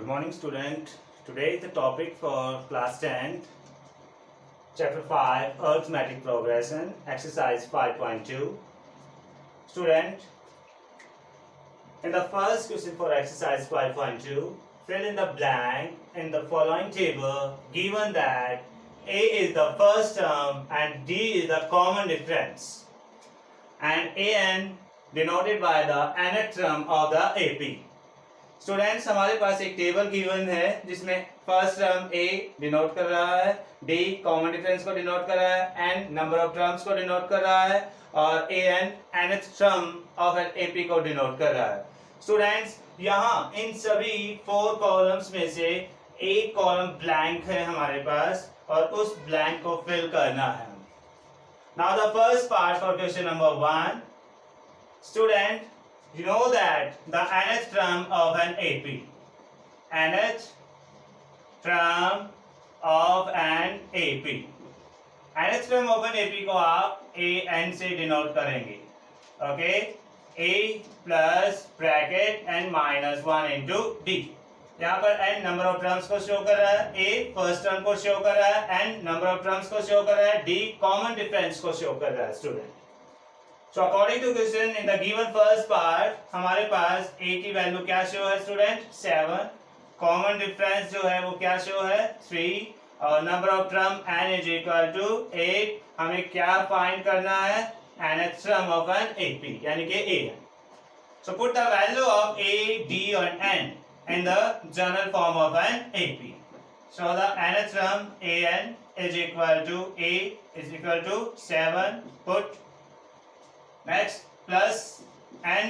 Good morning, student. Today the topic for class 10, chapter 5, arithmetic progression, exercise 5.2. Student, in the first question for exercise 5.2, fill in the blank in the following table given that A is the first term and D is the common difference and AN denoted by the nth term of the AP. Students हमारे पास एक table given है जिसमें first term ए denote कर रहा है, d common difference को denote कर रहा है, एन नंबर ऑफ टर्म्स को डिनोट कर रहा है और a n nth term of an AP को डिनोट कर रहा है. स्टूडेंट्स यहाँ इन सभी 4 कॉलम्स में से एक कॉलम ब्लैंक है हमारे पास और उस ब्लैंक को फिल करना है. Now the first part for question number 1. Student, you know that the nth term of an AP, nth term of an AP, nth term of an AP को आप an से डिनोट करेंगे. Okay, a plus bracket n minus 1 into D. यहाँ पर n number of terms को show कर रहा है, a फर्स्ट टर्म को शो कर रहा है, n नंबर ऑफ टर्म्स को शो कर रहा है, d कॉमन डिफरेंस को शो कर रहा है. Student, So according to question in the given first part हमारे पास a की वैल्यू क्या शो है स्टूडेंट 7, कॉमन डिफरेंस जो है वो क्या शो है 3 और number of term n is equal to 8. हमें क्या फाइंड करना है nth term of an AP यानी कि a. So put the value of a, d and n in the general form of an AP. So the nth term an is equal to a is equal to 7. Put next plus n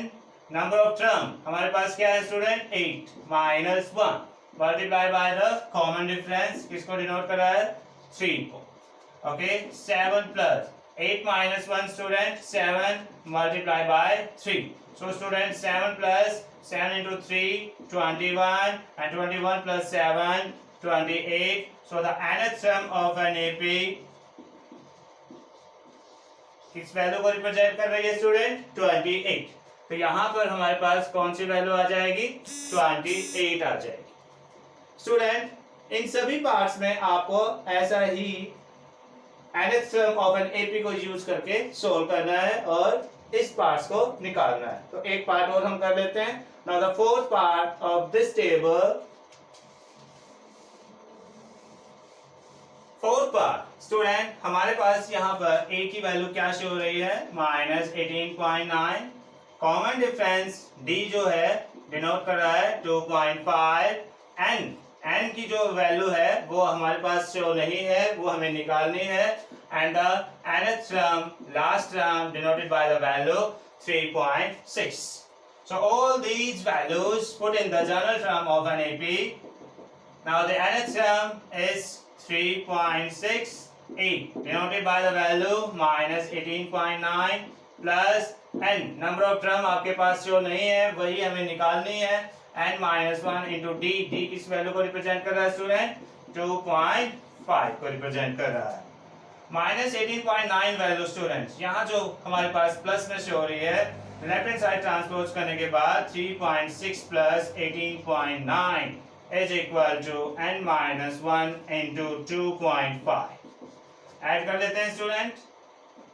number of term हमारे पास क्या है student 8 minus 1 multiply by the common difference किसको denote कर रहा है 3 को. Okay, 7 plus 8 minus 1 student 7 multiply by 3. So student 7 plus 7 into 3 21 and 21 plus 7 28. So the nth term of an AP किस वैल्यू को रिप्रेजेंट कर रही है स्टूडेंट 28. तो यहाँ पर हमारे पास कौन सी वैल्यू आ जाएगी 28 आ जाएगी. स्टूडेंट इन सभी पार्ट्स में आपको ऐसा ही nth term of an AP को यूज करके सोल्व करना है और इस पार्ट्स को निकालना है. तो एक पार्ट और हम कर लेते हैं. Now the fourth part of this table, fourth part student हमारे पास यहाँ पर a की वैल्यू क्या शो हो रही है माइनस 18.9. कॉमन डिफरेंस d जो है डिनोट कर रहा है 2.5. n की जो वैल्यू है वो हमारे पास शो नहीं है, वो हमें निकालनी है. And the nth term last term denoted by the value 3.6. So all these values put in the general term of an AP. Now the nth term is 3.68 denoted by the value minus 18.9 plus n number of term आपके पास जो नहीं है वही हमें निकालनी है. n minus 1 into d, d किस वैल्यू को रिप्रेजेंट कर रहा है स्टूडेंट 2.5 को रिप्रेजेंट कर रहा है. माइनस 18.9 वैल्यू स्टूडेंट्स यहाँ जो हमारे पास प्लस में शो हो रही है लेफ्ट हैंड साइड ट्रांसपोज करने के बाद 3.6 plus 18.9 is equal to n minus 1 into 2.5. Add कर लेते हैं स्टूडेंट.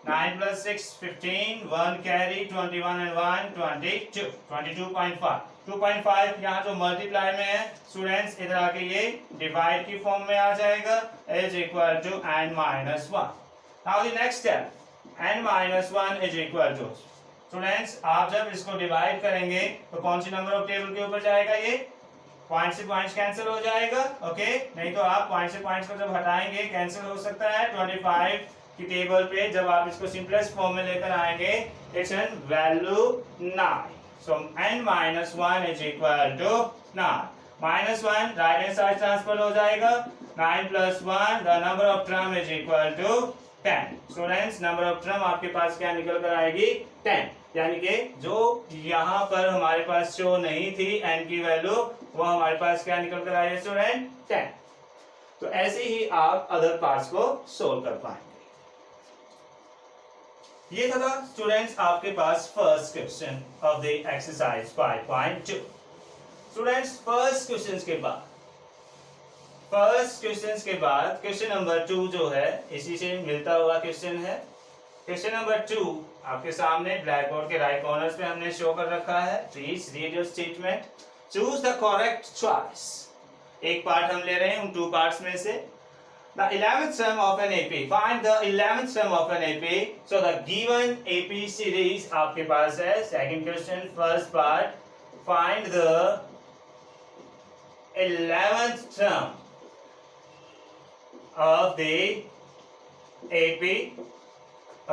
9 plus 6 15, 1 carry 21 and 1 22, 22.5. 2.5 यहाँ जो मल्टीप्लाई में है स्टूडेंट्स इधर आके ये डिवाइड की फॉर्म में आ जाएगा is equal to n minus 1. Now the next step n minus 1 is equal to students आप जब इसको डिवाइड करेंगे तो कौन सी नंबर ऑफ टेबल के ऊपर जाएगा ये पॉइंट से पॉइंट्स कैंसिल हो जाएगा. ओके, नहीं तो आप पॉइंट से पॉइंट्स को जब हटाएंगे कैंसिल हो सकता है. 25 की टेबल पे जब आप इसको सिंपलेस्ट फॉर्म में लेकर आएंगे it's n value 9. So n minus 1 is equal to 9. Minus 1 right hand side transfer हो जाएगा. 9 plus 1 the number of term is equal to 10. Students number of term आपके पास क्या निकल कर आएगी 10. यानी कि जो यहाँ पर हमारे पास शो नहीं थी n की वैल्यू वो हमारे पास क्या निकल कर आई स्टूडेंट 10. तो ऐसे ही आप अदर पार्ट्स को सोल्व कर पाएंगे. ये था स्टूडेंट्स आपके पास first question of the exercise 5.2. Students first question के बाद क्वेश्चन नंबर 2 जो है इसी से मिलता हुआ क्वेश्चन है। क्वेश्चन नंबर 2 आपके सामने ब्लैक बोर्ड के राइट कॉर्नर पे हमने शो कर रखा है। Please read your statement, choose the correct choice. एक पार्ट हम ले रहे हैं उन 2 पार्ट्स में से। The 11th sum of an AP. Find the 11th sum of an AP. So the given AP series आपके पास है। Second question, first part. Find the 11th sum of the AP.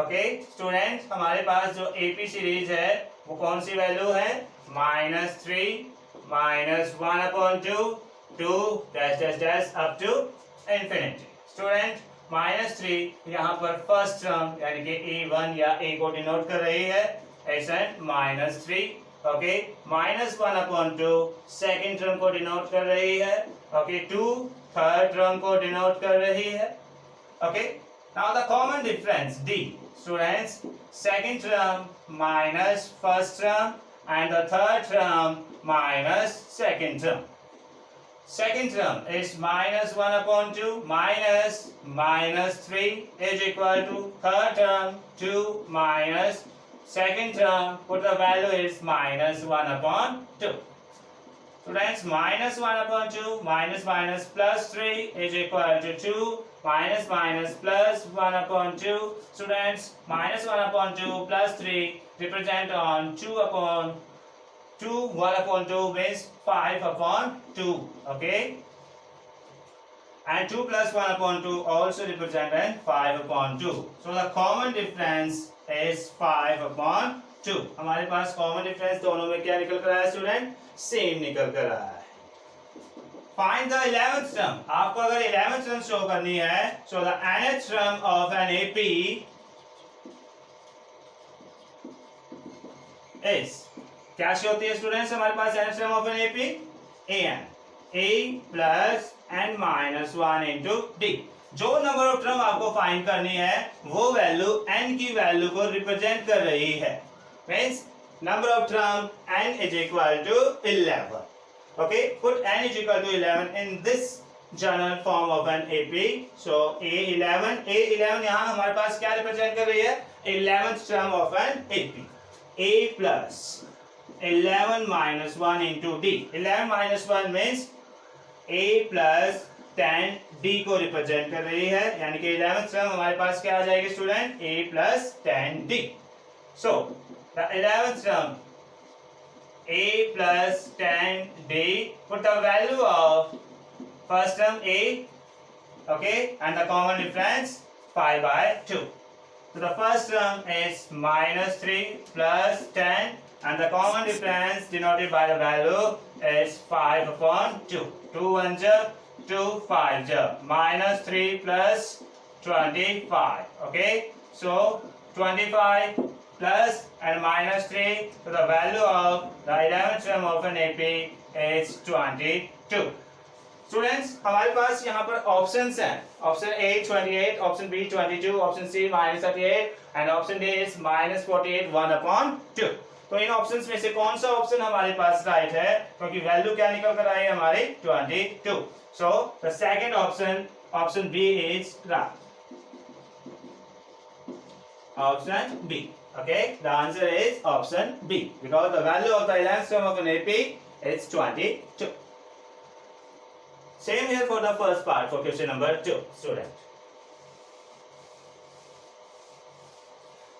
Okay, students, हमारे पास जो AP series है वो कौन सी value है? -3 -1/2 2 dash up to infinity. Student -3 यहाँ पर फर्स्ट टर्म यानी कि A1 या A को डिनोट कर रही है, एसेंट -3। ओके, -1/2 सेकेंड टर्म को डिनोट कर रही है। ओके, 2 थर्ड टर्म को डिनोट कर रही है। Okay, now the common difference D। Students, second term minus first term and the third term minus second term. Second term is -1/2 -3 is equal to third term 2 minus second term, put the value is -1/2. Students, -1/2 minus plus 3 is equal to 2 minus plus 1/2. Students, -1/2 plus 3 represent on 2/2. 1/2 means 5/2. Okay, and 2 plus 1/2 also represent 5/2. So the common difference is 5/2. हमारे पास common difference दोनों में क्या निकल कर आया student? Same निकल कर आया है। Find the 11th term. आपको अगर 11th टर्म शो करनी है, so the nth term of an AP is, क्या सी होती है स्टूडेंट्स हमारे पास nth term of an AP? an, a plus n minus 1 into d। जो नंबर ऑफ टर्म आपको फाइंड करनी है वो वैल्यू n की वैल्यू को रिप्रेजेंट कर रही है। Means number of term n is equal to 11। okay, put n is equal to 11 in this general form of an AP। so a11 यहाँ हमारे पास क्या रिप्रेजेंट कर रही है? 11th term of an AP। a plus 11 minus 1 into d। 11 minus 1 means a plus 10 d को represent कर रही है, यानी कि 11th टर्म हमारे पास क्या आ जाएगी student? a plus 10d। so the 11th term a plus 10d, put the value of first term a, okay, and the common difference 5/2. so the first term is -3 plus 10 and the common difference denoted by the value is 5/2. 2 1s 2 5s -3 plus 25. okay, so 25 plus and -3, so the value of the 11th term of an AP is 22. Students, हमारे पास यहाँ पर options हैं। Option A 28, option B 22, option C -38 and option D is -48 1/2। तो इन options में से कौन सा option हमारे पास राइट है? क्योंकि वैल्यू क्या निकल कर आई है हमारी? 22। So the second option B is right. Option B। okay, the answer is option B because the value of the 11th term of an AP is 22. Same here for the first part for question number 2, student.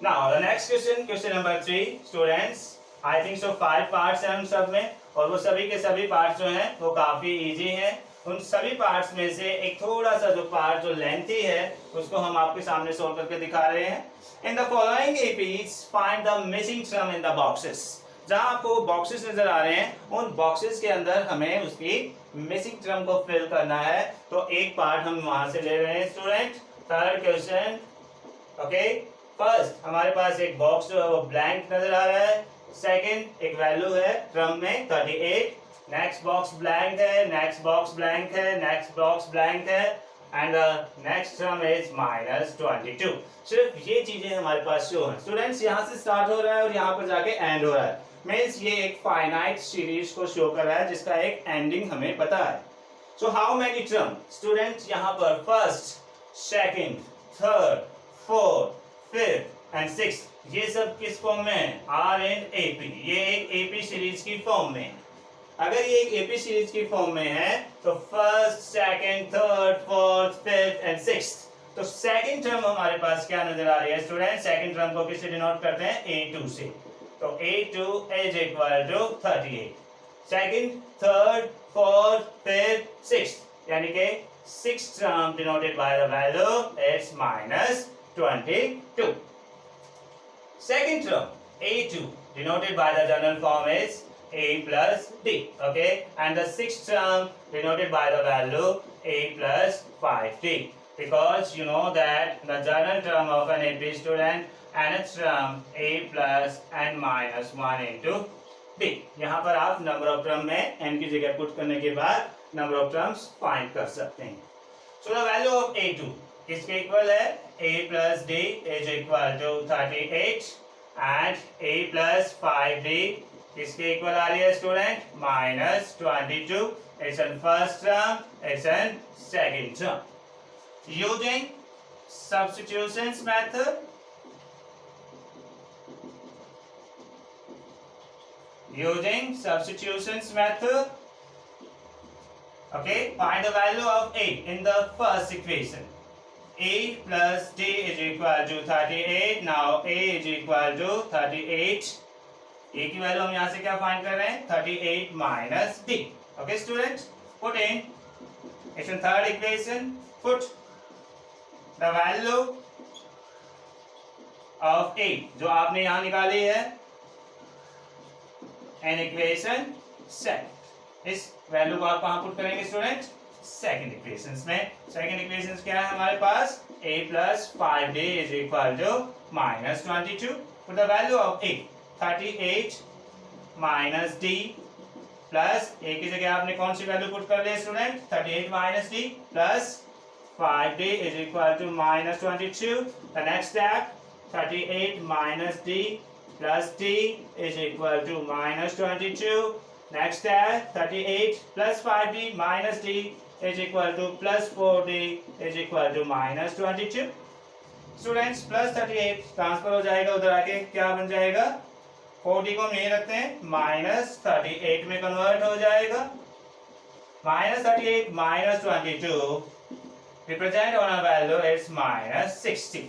Now the next question number 3, students. I think so 5 parts हैं उन सब में, और वो सभी के सभी parts जो हैं वो काफी इजी हैं। उन सभी पार्ट्स में से एक थोड़ा सा जो पार्ट जो लेंथी है उसको हम आपके सामने सोल्व करके दिखा रहे हैं। In the following APs, find the missing term in the boxes. जहाँ आपको बॉक्सेस नजर आ रहे हैं उन बॉक्सेस के अंदर हमें उसकी मिसिंग टर्म को फिल करना है। तो एक पार्ट हम वहां से ले रहे हैं student. Third question. Okay, first हमारे पास एक बॉक्स जो है वो ब्लैंक नजर आ रहा है। सेकंड एक वैल्यू है टर्म में 38। नेक्स्ट बॉक्स ब्लैंक है, नेक्स्ट बॉक्स ब्लैंक है, नेक्स्ट बॉक्स ब्लैंक है। and the next term is minus 22. सिर्फ ये चीजें हमारे पास शो हैं स्टूडेंट्स, यहाँ से स्टार्ट हो रहा है और यहाँ पर जाके एंड हो रहा है, मीन्स ये एक फाइनाइट सीरीज को शो कर रहा है जिसका एक एंडिंग हमें पता है. So how many term students, यहाँ पर first, second, third, fourth, fifth and sixth, ये सब किस फॉर्म में है? Are and AP. ये एक एपी सीरीज की फॉर्म में है. अगर ये एक एपी सीरीज की फॉर्म में है तो first, second, third, fourth, fifth and sixth. तो सेकंड टर्म हमारे पास क्या नजर आ रही है स्टूडेंट? सेकंड टर्म को किससे डिनोट करते हैं? A2 से. तो A2 is equal to 38. Second, third, fourth, fifth, sixth, यानी कि sixth term denoted by the value it's minus 22. Second term A2 denoted by the general form is A plus D. Okay, and the sixth term denoted by the value A plus 5D, because you know that the general term of an AP student and its term A plus and minus 1 into D. यहाँ पर आप number of term में n की जगह put करने के बाद number of terms find कर सकते हैं. So the value of A2 किसके इक्वल है? A plus D is equal to 38 and A plus 5D किसके इक्वल आ रही है student? minus 22. It's in first term, it's in second term. Using substitutions method, okay, find the value of A in the first equation. A plus D is equal to 38. Now A is equal to 38. A की value हम यहाँ से क्या find कर रहे हैं? 38 minus D. Okay students, put in. It's in third equation. Put the value of A जो आपने यहाँ निकाली है in equation second. इस वैल्यू को आप कहाँ पुट करेंगे स्टूडेंट? सेकंड इक्वेशंस में. सेकंड इक्वेशंस क्या है हमारे पास? A plus 5D is equal to minus 22. Put the value of A 38 minus D plus A की जगह आपने कौन सी वैल्यू पुट कर ली student? 38 minus D plus 5D is equal to minus 22. The next step, 38 minus D plus D is equal to minus 22. Next step, 38 plus 5D minus D is equal to plus 4D is equal to minus 22. Students plus 38 transfer हो जाएगा उधर आके, क्या बन जाएगा? 4D को हम यहीं रखते हैं, माइनस 38 में कन्वर्ट हो जाएगा. Minus 38 minus 22 represent on a value is minus 60.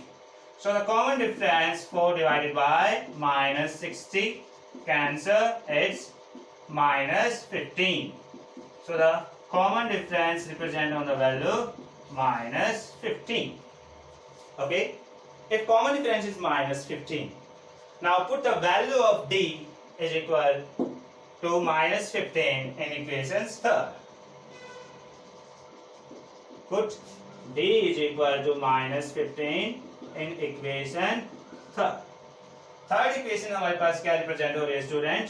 So the common difference 4 divided by minus 60 cancel is minus 15. So the common difference represent on the value minus 15. Okay, if common difference is minus 15, now put the value of D is equal to minus 15 in equations third. Put D is equal to minus 15 in equation third. Third equation हमारे पास क्या represent हो रही है student?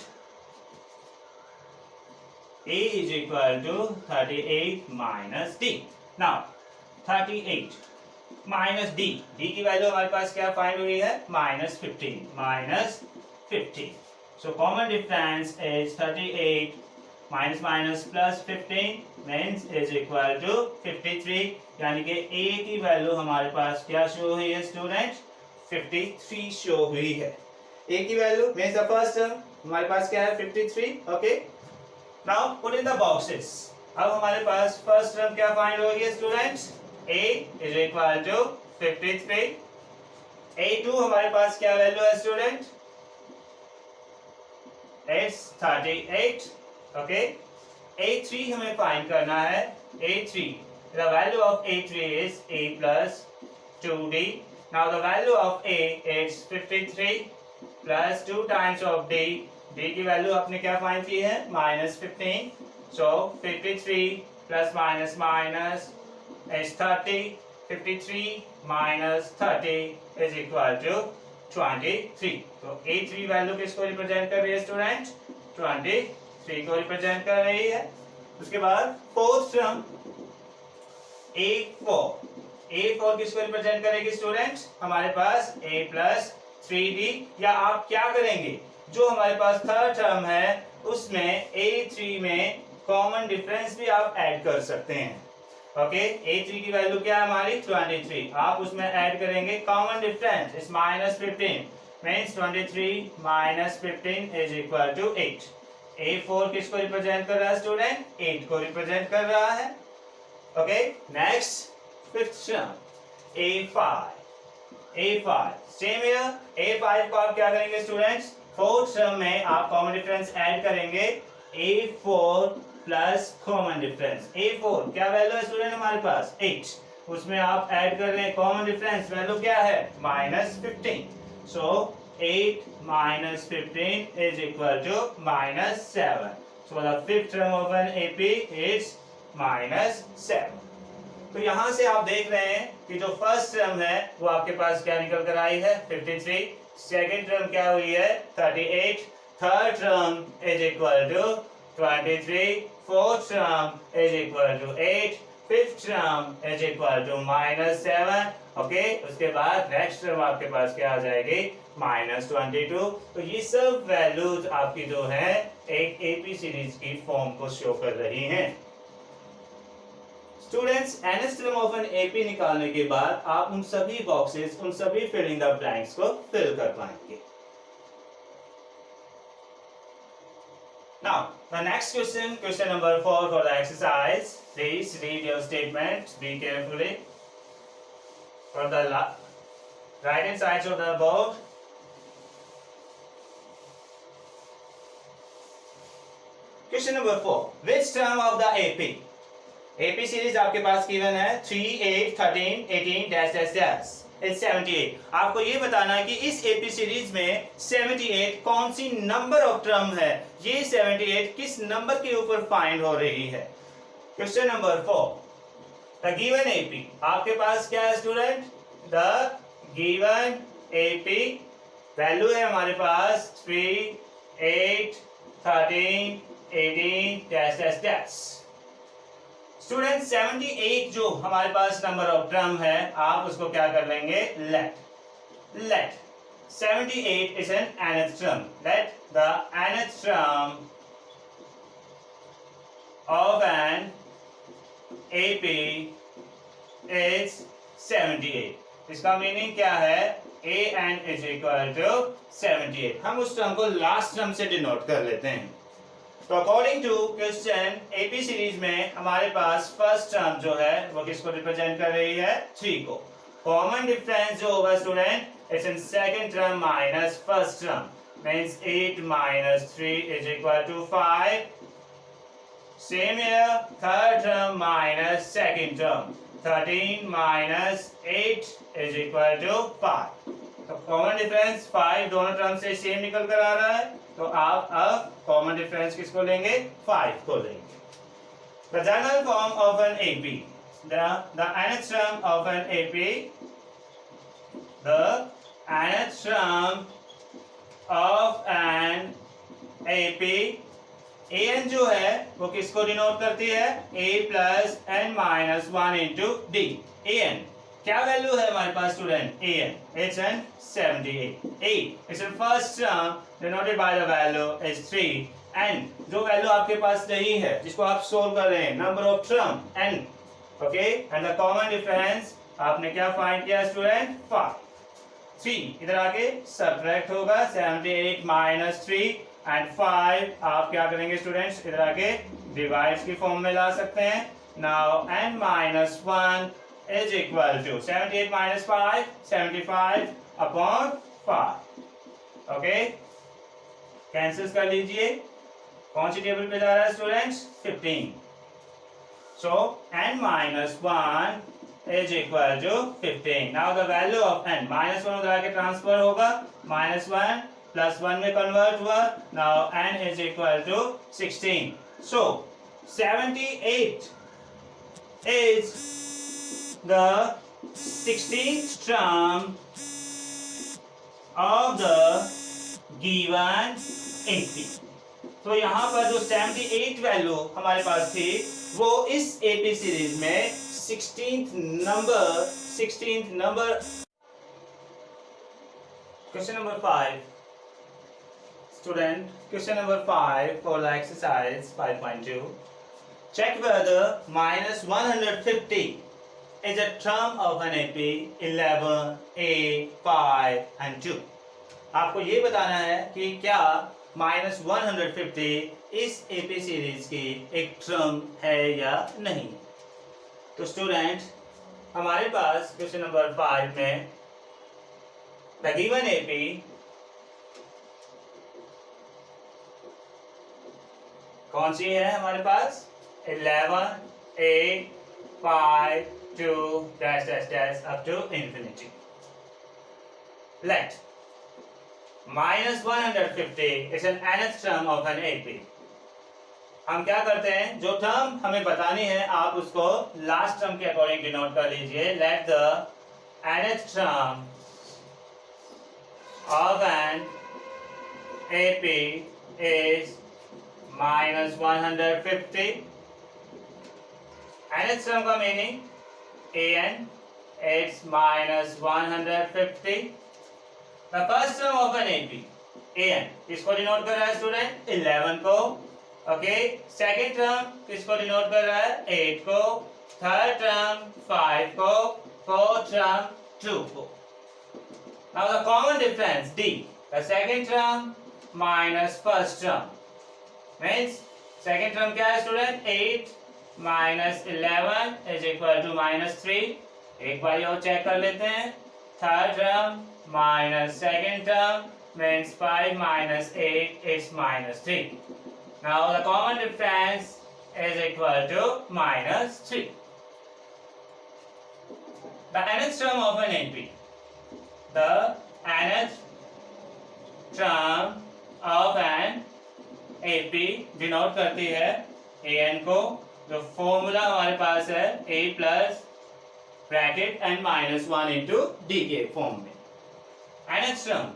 A is equal to 38 minus D. Now 38 minus D. D की value हमारे पास क्या फाइंड हुई है? minus 15. minus 15. So common difference is 38 minus minus plus 15 means is equal to 53. यानी कि A की वैल्यू हमारे पास क्या शो हुई है स्टूडेंट? 53 शो हुई है. A की value means the first term हमारे पास क्या है? 53. Okay. Now put in the boxes. अब हमारे पास फर्स्ट टर्म क्या फाइंड होगी students? A is equal to 53. A2 हमारे पास क्या वैल्यू है स्टूडेंट? It's 38. Okay. A3 हमें फाइंड करना है. A3, the value of A3 is A plus 2D. Now the value of A is 53 plus 2 times of D. D की value आपने क्या फाइंड की है? minus 15. So 53 plus minus minus is 30. 53 minus 30 is equal to 23. तो A3 value किसको represent कर रही है स्टूडेंट? 23 को रिप्रेजेंट कर रही है. उसके बाद फोर्थ टर्म A4 किसको रिप्रेजेंट करेगी स्टूडेंट्स? हमारे पास A प्लस 3D, या आप क्या करेंगे, जो हमारे पास थर्ड टर्म है उसमें A3 में कॉमन डिफरेंस भी आप ऐड कर सकते हैं। ओके, A3 की वैल्यू क्या है हमारी 23, आप उसमें ऐड करेंगे common difference is -15 means 23 -15 is equal to 8। A4 किसको रिप्रेजेंट कर रहा है स्टूडेंट? 8 को रिप्रेजेंट कर रहा है। Okay, next fifth term A5 same here. A5 को आप क्या करेंगे स्टूडेंट्स? फोर्थ टर्म में आप कॉमन डिफरेंस ऐड करेंगे A4 plus common difference. A4 क्या वैल्यू है स्टूडेंट हमारे पास? 8, उसमें आप ऐड कर रहे हैं कॉमन डिफरेंस, वैल्यू क्या है? -15। सो 8 - 15 is equal to -7. So the fifth term of an AP is -7. तो यहां से आप देख रहे हैं कि जो फर्स्ट टर्म है वो आपके पास क्या निकल कर आई है 53, सेकेंड टर्म क्या हुई है 38, third term is equal to 23, fourth term is equal to 8, fifth term is equal to -7। Okay, उसके बाद नेक्स्ट टर्म आपके पास क्या आ जाएगी -22। तो ये सब वैल्यूज आपकी जो है एक एपी सीरीज की फॉर्म को शो कर रही हैं। Students, nth term of an AP निकालने के बाद आप उन सभी बॉक्सेस, उन सभी फिलिंग द ब्लैंक्स को फिल कर पाएंगे। Now, the next question, question number 4 for the exercise. Please read your statement. Be carefully. From the right hand side of the board. Question number 4. Which term of the AP? AP series आपके पास given है 3, 8, 13, 18 dash dash dash it's 78। आपको ये बताना है कि इस AP series में 78 कौन सी नंबर ऑफ टर्म है, ये 78 किस नंबर के ऊपर फाइंड हो रही है। Question number 4, the given AP, आपके पास क्या है student? The given AP value है हमारे पास 3, 8, 13, 18 डैश डैश डैश। स्टूडेंट 78 जो हमारे पास नंबर ऑफ टर्म है, आप उसको क्या कर लेंगे? Let 78 is an nth term. Let the nth term of an AP is 78. इसका मीनिंग क्या है? an is equal to 78। हम उस टर्म को लास्ट टर्म से डिनोट कर लेते हैं। तो according to question AP series में हमारे पास फर्स्ट टर्म जो है वो किसको रिप्रेजेंट कर रही है? 3 को। कॉमन डिफरेंस जो होगा student it's in second term minus first term, means 8 - 3 is equal to 5। Same here, third term minus second term, 13 - 8 is equal to 5। तो कॉमन डिफरेंस 5 दोनों टर्म से सेम निकल कर आ रहा है, तो आप अब कॉमन डिफरेंस किसको लेंगे? 5 को लेंगे। The general form of an AP, the nth term of an AP, the nth term of an AP, an जो है वो किसको डिनोट करती है? a plus n minus 1 into D. an क्या वैल्यू है हमारे पास student? an it's an 78। it's a first term denoted by the value is 3, and जो वैल्यू आपके पास नहीं है जिसको आप सोल्व कर रहे हैं, number of term n। Okay, and the common difference आपने क्या फाइंड किया स्टूडेंट? 5। 3 इधर आके सब्ट्रैक्ट होगा, 78 - 3 एंड 5 आप क्या करेंगे स्टूडेंट्स? इधर आके डिवाइड्स की फॉर्म में ला सकते हैं। Now n - 1 is equal to 78 - 5, 75 upon 5। Okay, cancel कर लीजिए। कौन सी टेबल पे जा रहा है students? 15। So n - 1 is equal to 15। Now the value of n, -1 उधर आके ट्रांसफर होगा, -1 + 1 में कन्वर्ट हुआ। Now n is equal to 16। So 78 is the 16th term of the given AP। तो यहाँ पर जो 78 वैल्यू हमारे पास थी वो इस AP सीरीज में 16th number. Question number 5. Student, question number 5 for the exercise 5.2. Check whether minus 150 is a term of an AP 11, A, 5 and 2. आपको ये बताना है कि क्या माइनस 150 इस AP सीरीज की एक टर्म है या नहीं। तो स्टूडेंट, हमारे पास क्वेश्चन नंबर 5 में द गिवन AP कौन सी है हमारे पास 11, A, 5, 2 dash dash dash up to infinity. Let minus 150 is an nth term of an AP. हम क्या करते हैं, जो टर्म हमें बतानी है आप उसको लास्ट टर्म के अकॉर्डिंग डिनोट कर लीजिए। Let the nth term of an AP is minus 150. nth term का meaning an, it's minus 150. The first term of an AP, an, किसको डिनोट कर रहा है स्टूडेंट 11 को। ओके, सेकेंड टर्म किसको डिनोट कर रहा है 8 को, थर्ड टर्म 5 को, फोर्थ टर्म 2 को। Now the common difference D, the second term minus first term means second term क्या है student 8 minus 11 is equal to minus 3. एक बार और चेक कर लेते हैं। Third term minus second term means 5 minus 8 is minus 3. Now the common difference is equal to minus 3. The nth term of an AP. The nth term of an AP denote करती है an को, जो formula हमारे पास है a plus bracket and minus 1 into D के form में। nth term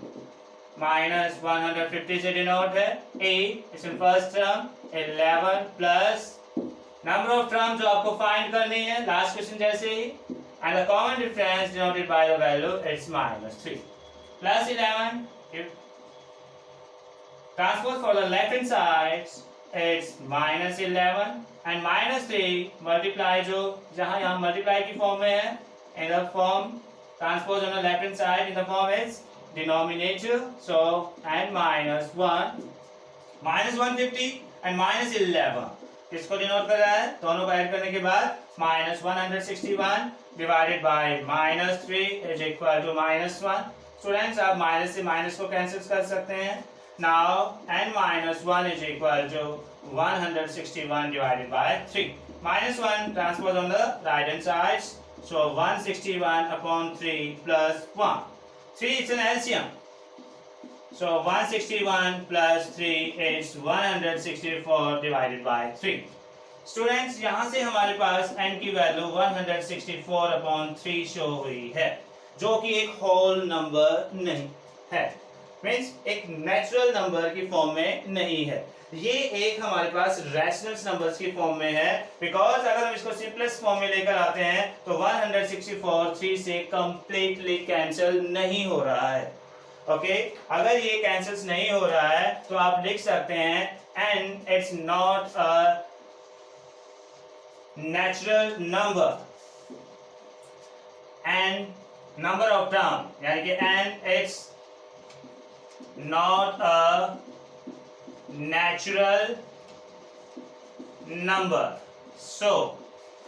minus 150 से denote है a, इस first term 11 plus number of term जो आपको फाइंड करनी है लास्ट क्वेश्चन जैसे ही, and the common difference denoted by the value is minus 3 plus 11. If transpose for the left hand side it's minus 11 and minus 3 multiply जो जहाँ यहाँ multiply की form में है, in the form transpose on the left hand side in the form is denominator, so and minus 1 minus 150 and minus 11 किसको denote कर रहा है, दोनों को ऐड करने के बाद minus 161 divided by minus 3 is equal to minus 1. Students, आप माइनस से माइनस को कैंसिल कर सकते हैं। Now n minus 1 is equal to 161 divided by 3. Minus 1 transpose on the right hand side, so 161 upon 3 plus 1. 3 is an LCM, so 161 plus 3 is 164 divided by 3. Students, यहाँ से हमारे पास n की value 164 upon 3 show हुई है, जो कि एक whole number नहीं है, मीन्स एक नेचुरल नंबर की फॉर्म में नहीं है। ये एक हमारे पास रैशनल नंबर्स की फॉर्म में है, बिकॉज अगर हम इसको सिंपलेस्ट फॉर्म में लेकर आते हैं तो 164 3 से कंप्लीटली कैंसिल नहीं हो रहा है। ओके, अगर ये कैंसिल नहीं हो रहा है तो आप लिख सकते हैं n it's not a natural number and number of term, यानी कि n it's not a natural number. So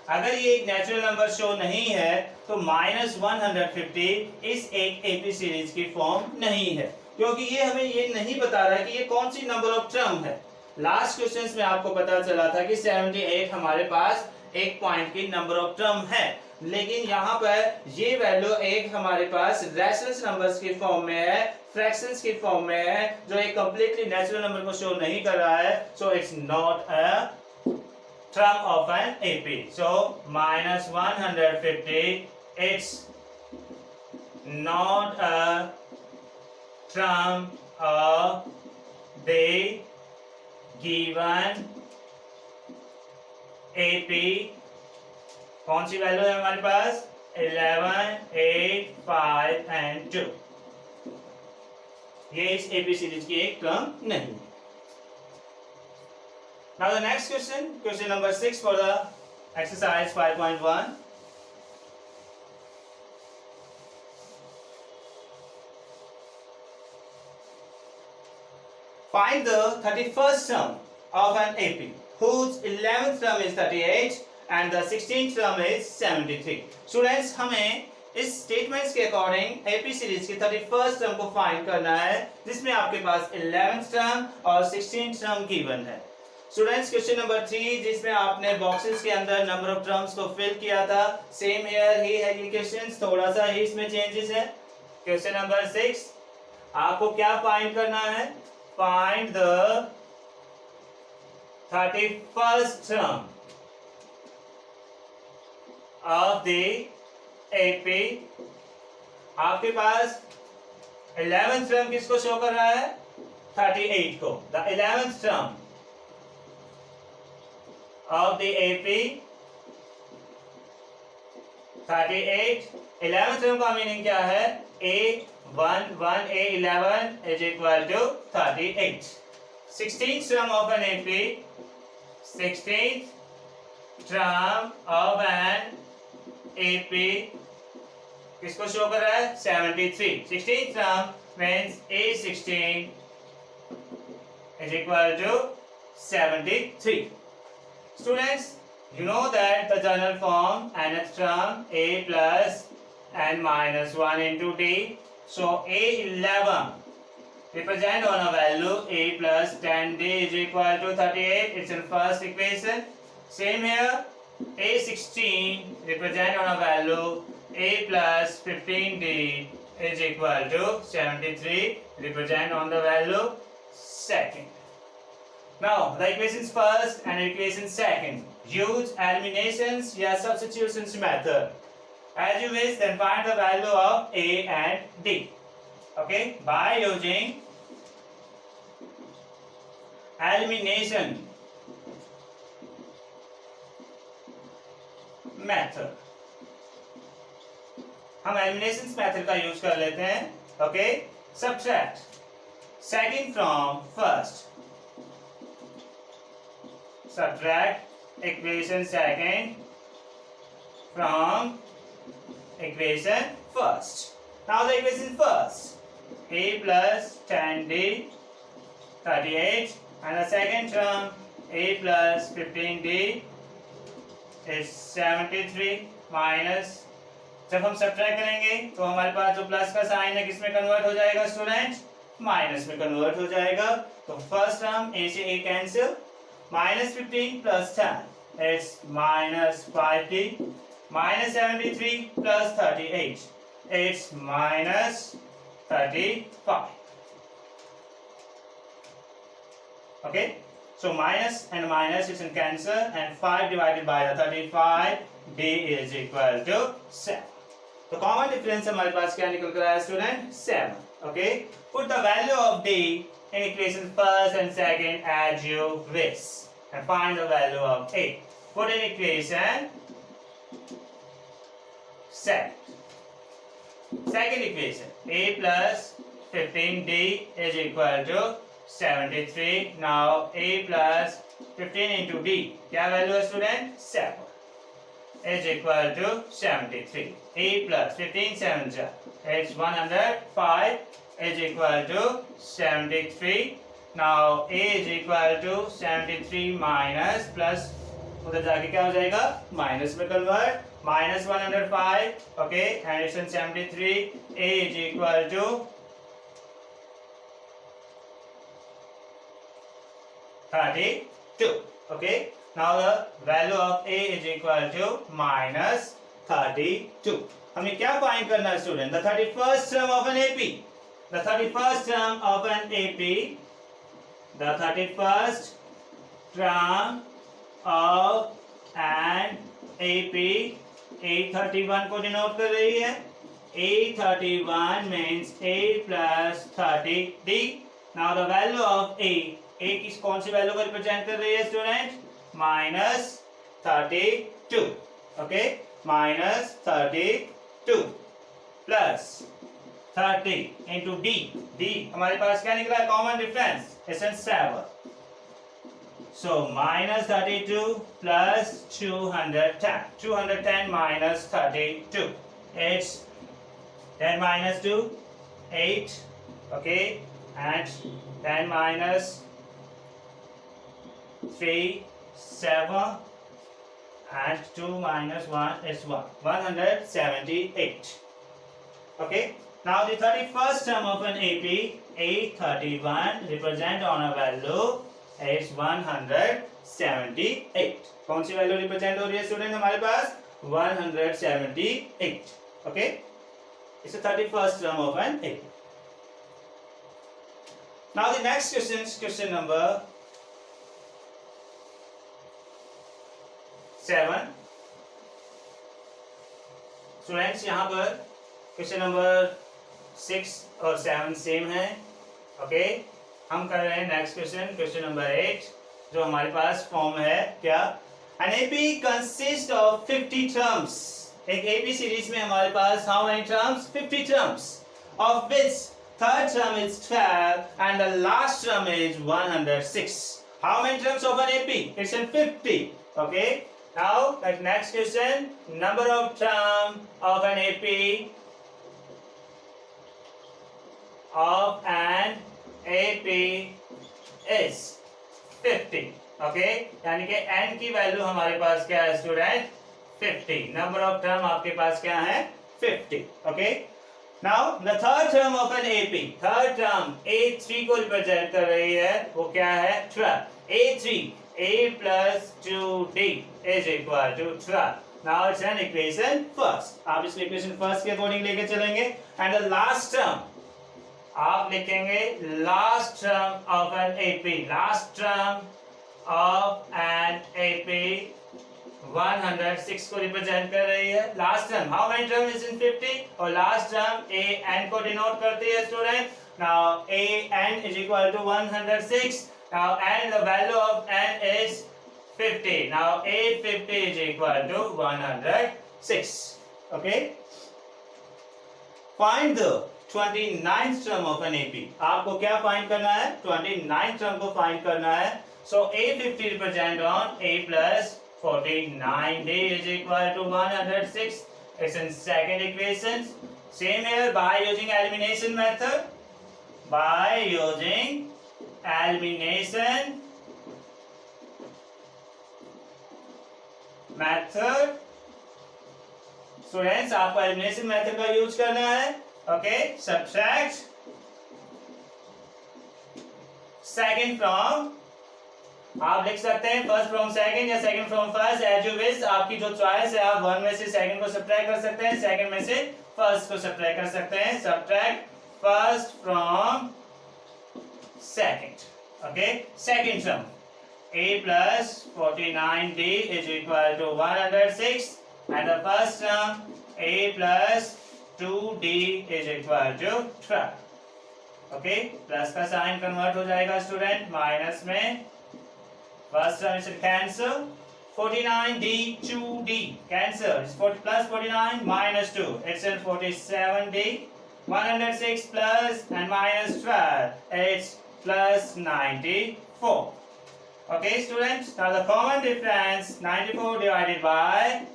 अगर ये एक नेचुरल नंबर शो नहीं है तो माइनस 150 इस एक एपी सीरीज की फॉर्म नहीं है, क्योंकि ये हमें ये नहीं बता रहा है कि ये कौन सी नंबर ऑफ टर्म है। लास्ट क्वेश्चंस में आपको पता चला था कि 78 हमारे पास एक पॉइंट की नंबर ऑफ टर्म है, लेकिन यहाँ पर ये वैल्यू एक हमारे पास रैशनल नंबर्स की फॉर्म में है, फ्रैक्शंस की फॉर्म में है, जो एक कंप्लीटली नेचुरल नंबर को शो नहीं कर रहा है। So it's not a term of an AP. So minus 150 it's not a term of the given AP कौन सी वैल्यू है हमारे पास? 11, 8, 5 एंड 2। ये इस एपी सीरीज की एक टर्म नहीं। Now the next question, question number 6 for the exercise 5.1. Find the 31st term of an AP whose 11th term is 38 and the 16th term is 73. Students, हमें इस statements के according AP series की 31st term को find करना है, जिसमें आपके पास 11th term और 16th टर्म गिवन है। स्टूडेंट्स, क्वेश्चन नंबर 3 जिसमें आपने बॉक्सेस के अंदर नंबर ऑफ टर्म्स को फिल किया था, सेम हियर ही है ये क्वेश्चंस, थोड़ा सा ही इसमें चेंजेस है। क्वेश्चन नंबर 6 आपको क्या फाइंड करना है? Find the 31st term of the AP. आपके पास 11th टर्म किसको शो कर रहा है? 38 को। The 11th term of the AP 38। 11th term का मीनिंग क्या है? A11 A11 is equal to 38। 16th term of an AP, 16th term of an AP किसको शो कर रहा है? 73। 16th term means A16 is equal to 73। Students, you know that the general form nth term a plus n minus 1 into d. So A11 represent on a value a plus 10d is equal to 38. It's in first equation. Same here. A16 represent on a value a plus 15d is equal to 73. Represent on the value second. Now the equations first and equation second. Use eliminations या substitutions method. As you wish, then find the value of a and d. Okay, by using elimination method. हम elimination method का use कर लेते हैं। Okay, subtract second from first. Subtract equation second from equation first. Now the equation first, a plus 10d 38 and the second term a plus 15d is 73 minus, जब हम subtract करेंगे तो हमारे पास जो प्लस का साइन है किसमें कन्वर्ट हो जाएगा स्टूडेंट? माइनस में कन्वर्ट हो जाएगा। तो फर्स्ट टर्म a से a cancel, minus 15 plus 10, it's minus 5d, minus 73 plus 38, it's minus 35. Okay, so minus and minus is in cancel, and 5 divided by the 35, d is equal to 7. तो common difference हमारे पास क्या निकल कर आया student? 7. Okay, put the value of d in equation first and second as you wish and find the value of a. Put in equation second. Second equation, a plus 15d is equal to 73. Now a plus 15 into d, क्या value है student? 7 is equal to 73. a plus 15 7 it's 105 is equal to 73. Now a is equal to 73 minus plus, उधर जाके क्या हो जाएगा? Minus में convert, minus 105. Okay, and it's in 73. a is equal to 32. Okay, now the value of a is equal to minus 32. हमें क्या find करना है student? The 31st term of an AP. The 31st term of an AP. The 31st term of an AP. A31 को denote कर रही है। A31 means a plus 30d. Now the value of a किस कौन सी value को represent कर रही है student? -32. okay, minus 32 plus 30 into d. d हमारे पास क्या निकला? कॉमन डिफरेंस, इसमें 7. So minus 32 plus 210. 210 minus 32. It's 10 minus 2, 8. Okay, and 10 minus 3, 7. And 2 minus 1 is 1. 178. Okay. Now the 31st term of an AP, A31, represent on a value is 178. कौन सी value represent हो रही है student हमारे पास? 178. Okay, it's the 31st term of an AP. Now the next question is question number 7. Students यहाँ पर question number 6 और 7 same है. Okay, हम कर रहे हैं नेक्स्ट क्वेश्चन नंबर 8, जो हमारे पास फॉर्म है क्या? An AP consist of 50 terms. एक एपी सीरीज में हमारे पास how many terms? 50 terms, of which third term is 12 and the last term is 106. How many terms of an AP? It's in 50. Okay, now the next question, number of term of an AP of an AP is 50. Okay, यानी कि n की value हमारे पास क्या है student? 50. Number of term आपके पास क्या है? 50. Okay, now the third term of an AP, third term A3 को रिप्रेजेंट कर रही है, वो क्या है? 12. A3, A plus 2D is equal to 12. Now it's an equation first. आप इस इक्वेशन फर्स्ट के अकॉर्डिंग लेके चलेंगे. एंड द लास्ट टर्म आप लिखेंगे last term of an AP. Last term of an AP 106 को रिप्रेजेंट कर रही है. Last term, how many term is in 50? और लास्ट टर्म ए एन को डिनोट करती है student. Now A N is equal to 106. Now and the value of N is 50. Now A 50 is equal to 106. Okay, find the 29th term of an AP. आपको क्या find करना है? 29th term को find करना है. So A50 represent on A plus 49D is equal to 106. It's in second equation. Same here, by using elimination method. By using elimination method. Students, आपको elimination method का use करना है. Okay, subtract second from, आप लिख सकते हैं first from second या second from first, as you wish. आपकी जो चॉइस है, आप वन में से सेकंड को सब्ट्रैक्ट कर सकते हैं, सेकंड में से फर्स्ट को सब्ट्रैक्ट कर सकते हैं. Subtract first from second. Okay, second term a plus 49d is equal to 106 and the first term a plus 2d is equal to 12. Okay, plus का साइन कन्वर्ट हो जाएगा स्टूडेंट माइनस में. First term is cancel. 49d 2d cancel. It's 40 plus 49 minus 2. It's 47d. 106 plus and minus 12. It's plus 94. Okay students, now the common difference 94 divided by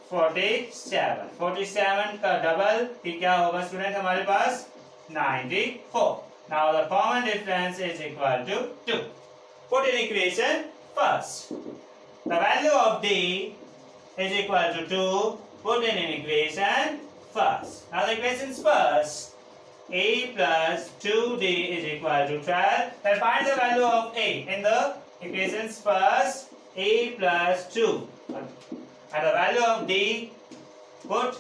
47. 47 का double ही क्या होगा student हमारे पास? 94. Now the common difference is equal to 2. Put in equation first. The value of d is equal to 2. Put in equation first. Now the equations first. A plus 2d is equal to 12. Then find the value of a in the equations first. A plus 2. And the value of d, put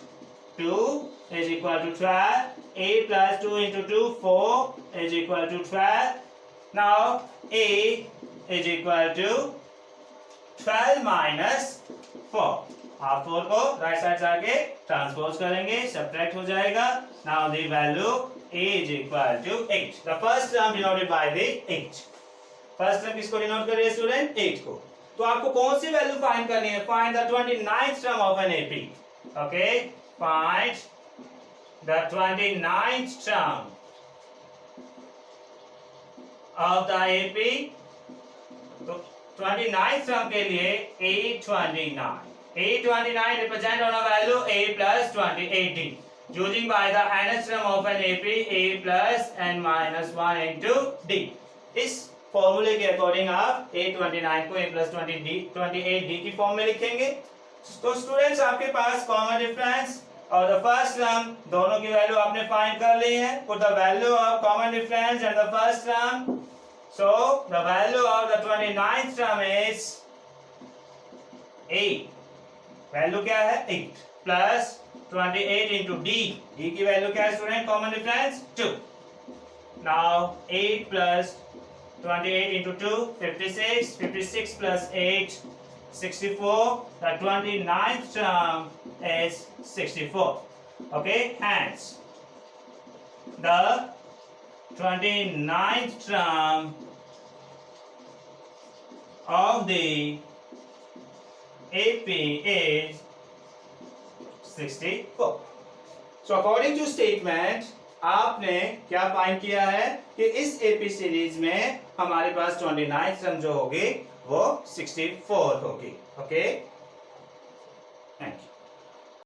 2 is equal to 12. A plus 2 into 2, 4 is equal to 12. Now a is equal to 12 minus 4. आप 4 को right side से आगे transpose करेंगे, subtract हो जाएगा. Now the value a is equal to 8. The first term denoted by the 8. First term किसको denote कर रही है स्टूडेंट? 8 को. तो आपको कौन सी वैल्यू फाइंड करनी है? Find the 29th term of an AP. Okay, find the 29th term of the AP. तो 29th टर्म के लिए 829 represent on a value a plus 20 using by the nth term of an AP a plus n minus 1 into d. इस फॉर्मूले के according आप a29 को a plus 28d की form में लिखेंगे. तो स्टूडेंट्स आपके पास कॉमन डिफरेंस और द फर्स्ट टर्म दोनों की वैल्यू आपने फाइंड कर ली है. Put the value of common difference and the first term. So the value of the 29th term is 8. Value क्या है? 8 प्लस 28 into d. d की वैल्यू क्या है student? Common difference 2. Now 8 plus 28 into 2 56. 56 plus 8 64. The 29th term is 64. Okay, hence the 29th term of the AP is 64. So according to statement आपने क्या find किया है कि इस AP सीरीज में हमारे पास 29th टर्म जो होगी वो 64 होगी. Okay, thank you.